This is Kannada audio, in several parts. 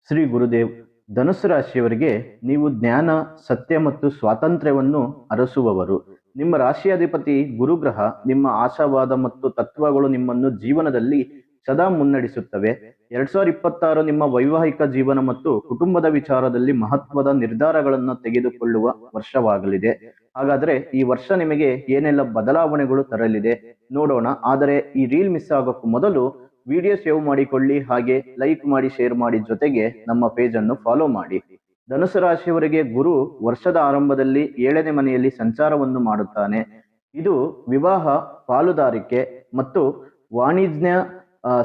ಶ್ರೀ ಗುರುದೇವ್. ಧನುಸ್ಸು ರಾಶಿಯವರಿಗೆ ನೀವು ಜ್ಞಾನ, ಸತ್ಯ ಮತ್ತು ಸ್ವಾತಂತ್ರ್ಯವನ್ನು ಅರಸುವವರು. ನಿಮ್ಮ ರಾಶಿಯಾಧಿಪತಿ ಗುರುಗ್ರಹ ನಿಮ್ಮ ಆಶಾವಾದ ಮತ್ತು ತತ್ವಗಳು ನಿಮ್ಮನ್ನು ಜೀವನದಲ್ಲಿ ಸದಾ ಮುನ್ನಡೆಸುತ್ತವೆ. 2026 ನಿಮ್ಮ ವೈವಾಹಿಕ ಜೀವನ ಮತ್ತು ಕುಟುಂಬದ ವಿಚಾರದಲ್ಲಿ ಮಹತ್ವದ ನಿರ್ಧಾರಗಳನ್ನು ತೆಗೆದುಕೊಳ್ಳುವ ವರ್ಷವಾಗಲಿದೆ. ಹಾಗಾದ್ರೆ ಈ ವರ್ಷ ನಿಮಗೆ ಏನೆಲ್ಲ ಬದಲಾವಣೆಗಳು ತರಲಿದೆ ನೋಡೋಣ. ಆದರೆ ಈ ರೀಲ್ ಮಿಸ್ ಆಗೋಕ್ಕೂ ಮೊದಲು ವಿಡಿಯೋ ಸೇವ್ ಮಾಡಿಕೊಳ್ಳಿ, ಹಾಗೆ ಲೈಕ್ ಮಾಡಿ, ಶೇರ್ ಮಾಡಿ, ಜೊತೆಗೆ ನಮ್ಮ ಪೇಜ್ ಅನ್ನು ಫಾಲೋ ಮಾಡಿ. ಧನುಸು ರಾಶಿಯವರಿಗೆ ಗುರು ವರ್ಷದ ಆರಂಭದಲ್ಲಿ 7ನೇ ಮನೆಯಲ್ಲಿ ಸಂಚಾರವನ್ನು ಮಾಡುತ್ತಾನೆ. ಇದು ವಿವಾಹ, ಪಾಲುದಾರಿಕೆ ಮತ್ತು ವಾಣಿಜ್ಯ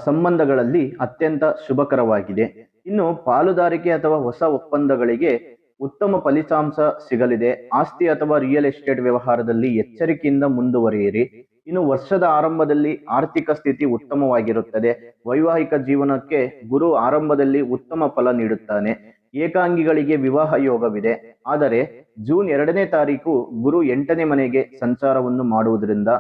ಸಂಬಂಧಗಳಲ್ಲಿ ಅತ್ಯಂತ ಶುಭಕರವಾಗಿದೆ. ಇನ್ನು ಪಾಲುದಾರಿಕೆ ಅಥವಾ ಹೊಸ ಒಪ್ಪಂದಗಳಿಗೆ ಉತ್ತಮ ಫಲಿತಾಂಶ ಸಿಗಲಿದೆ. ಆಸ್ತಿ ಅಥವಾ ರಿಯಲ್ ಎಸ್ಟೇಟ್ ವ್ಯವಹಾರದಲ್ಲಿ ಎಚ್ಚರಿಕೆಯಿಂದ ಮುಂದುವರಿಯಿರಿ. ಇನ್ನು ವರ್ಷದ ಆರಂಭದಲ್ಲಿ ಆರ್ಥಿಕ ಸ್ಥಿತಿ ಉತ್ತಮವಾಗಿರುತ್ತದೆ. ವೈವಾಹಿಕ ಜೀವನಕ್ಕೆ ಗುರು ಆರಂಭದಲ್ಲಿ ಉತ್ತಮ ಫಲ ನೀಡುತ್ತಾನೆ. ಏಕಾಂಗಿಗಳಿಗೆ ವಿವಾಹ ಯೋಗವಿದೆ. ಆದರೆ ಜೂನ್ 2ನೇ ತಾರೀಕು ಗುರು 8ನೇ ಮನೆಗೆ ಸಂಚಾರವನ್ನು ಮಾಡುವುದರಿಂದ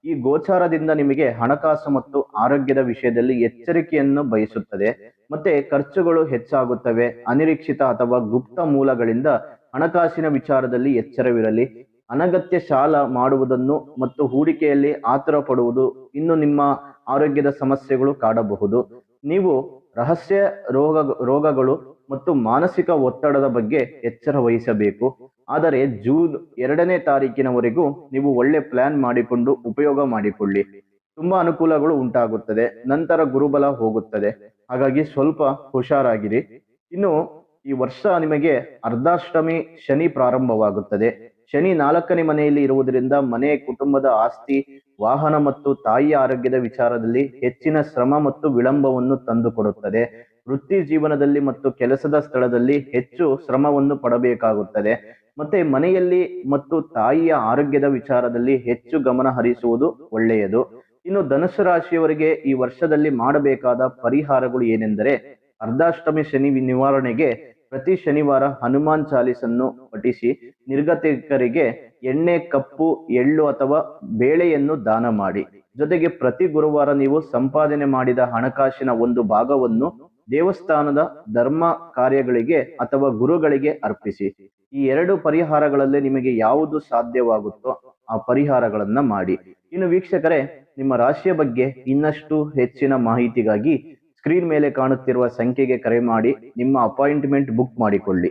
ಈ ಗೋಚಾರದಿಂದ ನಿಮಗೆ ಹಣಕಾಸು ಮತ್ತು ಆರೋಗ್ಯದ ವಿಷಯದಲ್ಲಿ ಎಚ್ಚರಿಕೆಯನ್ನು ಬಯಸುತ್ತದೆ. ಮತ್ತೆ ಖರ್ಚುಗಳು ಹೆಚ್ಚಾಗುತ್ತವೆ. ಅನಿರೀಕ್ಷಿತ ಅಥವಾ ಗುಪ್ತ ಮೂಲಗಳಿಂದ ಹಣಕಾಸಿನ ವಿಚಾರದಲ್ಲಿ ಎಚ್ಚರವಿರಲಿ. ಅನಗತ್ಯ ಸಾಲ ಮಾಡುವುದನ್ನು ಮತ್ತು ಹೂಡಿಕೆಯಲ್ಲಿ ಆತುರ ಪಡುವುದು ಇನ್ನು ನಿಮ್ಮ ಆರೋಗ್ಯದ ಸಮಸ್ಯೆಗಳು ಕಾಡಬಹುದು. ನೀವು ರಹಸ್ಯ ರೋಗಗಳು ಮತ್ತು ಮಾನಸಿಕ ಒತ್ತಡದ ಬಗ್ಗೆ ಎಚ್ಚರ ವಹಿಸಬೇಕು. ಆದರೆ ಜೂನ್ 2ನೇ ತಾರೀಕಿನವರೆಗೂ ನೀವು ಒಳ್ಳೆ ಪ್ಲಾನ್ ಮಾಡಿಕೊಂಡು ಉಪಯೋಗ ಮಾಡಿಕೊಳ್ಳಿ. ತುಂಬಾ ಅನುಕೂಲಗಳು ಉಂಟಾಗುತ್ತದೆ. ನಂತರ ಗುರುಬಲ ಹೋಗುತ್ತದೆ. ಹಾಗಾಗಿ ಸ್ವಲ್ಪ ಹುಷಾರಾಗಿರಿ. ಇನ್ನು ಈ ವರ್ಷ ನಿಮಗೆ ಅರ್ಧಾಷ್ಟಮಿ ಶನಿ ಪ್ರಾರಂಭವಾಗುತ್ತದೆ. ಶನಿ 4ನೇ ಮನೆಯಲ್ಲಿ ಇರುವುದರಿಂದ ಮನೆ, ಕುಟುಂಬದ ಆಸ್ತಿ, ವಾಹನ ಮತ್ತು ತಾಯಿಯ ಆರೋಗ್ಯದ ವಿಚಾರದಲ್ಲಿ ಹೆಚ್ಚಿನ ಶ್ರಮ ಮತ್ತು ವಿಳಂಬವನ್ನು ತಂದುಕೊಡುತ್ತದೆ. ವೃತ್ತಿ ಜೀವನದಲ್ಲಿ ಮತ್ತು ಕೆಲಸದ ಸ್ಥಳದಲ್ಲಿ ಹೆಚ್ಚು ಶ್ರಮವನ್ನು ಪಡಬೇಕಾಗುತ್ತದೆ. ಮತ್ತೆ ಮನೆಯಲ್ಲಿ ಮತ್ತು ತಾಯಿಯ ಆರೋಗ್ಯದ ವಿಚಾರದಲ್ಲಿ ಹೆಚ್ಚು ಗಮನ ಹರಿಸುವುದು ಒಳ್ಳೆಯದು. ಇನ್ನು ಧನುಸ್ಸು ರಾಶಿಯವರಿಗೆ ಈ ವರ್ಷದಲ್ಲಿ ಮಾಡಬೇಕಾದ ಪರಿಹಾರಗಳು ಏನೆಂದರೆ, ಅರ್ಧಾಷ್ಟಮಿ ಶನಿ ನಿವಾರಣೆಗೆ ಪ್ರತಿ ಶನಿವಾರ ಹನುಮಾನ್ ಚಾಲೀಸನ್ನು ಪಠಿಸಿ. ನಿರ್ಗತಿಕರಿಗೆ ಎಣ್ಣೆ, ಕಪ್ಪು ಎಳ್ಳು ಅಥವಾ ಬೇಳೆಯನ್ನು ದಾನ ಮಾಡಿ. ಜೊತೆಗೆ ಪ್ರತಿ ಗುರುವಾರ ನೀವು ಸಂಪಾದನೆ ಮಾಡಿದ ಹಣಕಾಸಿನ ಒಂದು ಭಾಗವನ್ನು ದೇವಸ್ಥಾನದ ಧರ್ಮ ಕಾರ್ಯಗಳಿಗೆ ಅಥವಾ ಗುರುಗಳಿಗೆ ಅರ್ಪಿಸಿ. ಈ 2 ಪರಿಹಾರಗಳಲ್ಲಿ ನಿಮಗೆ ಯಾವುದು ಸಾಧ್ಯವಾಗುತ್ತೋ ಆ ಪರಿಹಾರಗಳನ್ನ ಮಾಡಿ. ಇನ್ನು ವೀಕ್ಷಕರೇ, ನಿಮ್ಮ ರಾಶಿಯ ಬಗ್ಗೆ ಇನ್ನಷ್ಟು ಹೆಚ್ಚಿನ ಮಾಹಿತಿಗಾಗಿ ಸ್ಕ್ರೀನ್ ಮೇಲೆ ಕಾಣುತ್ತಿರುವ ಸಂಖ್ಯೆಗೆ ಕರೆ ಮಾಡಿ ನಿಮ್ಮ ಅಪಾಯಿಂಟ್ಮೆಂಟ್ ಬುಕ್ ಮಾಡಿಕೊಳ್ಳಿ.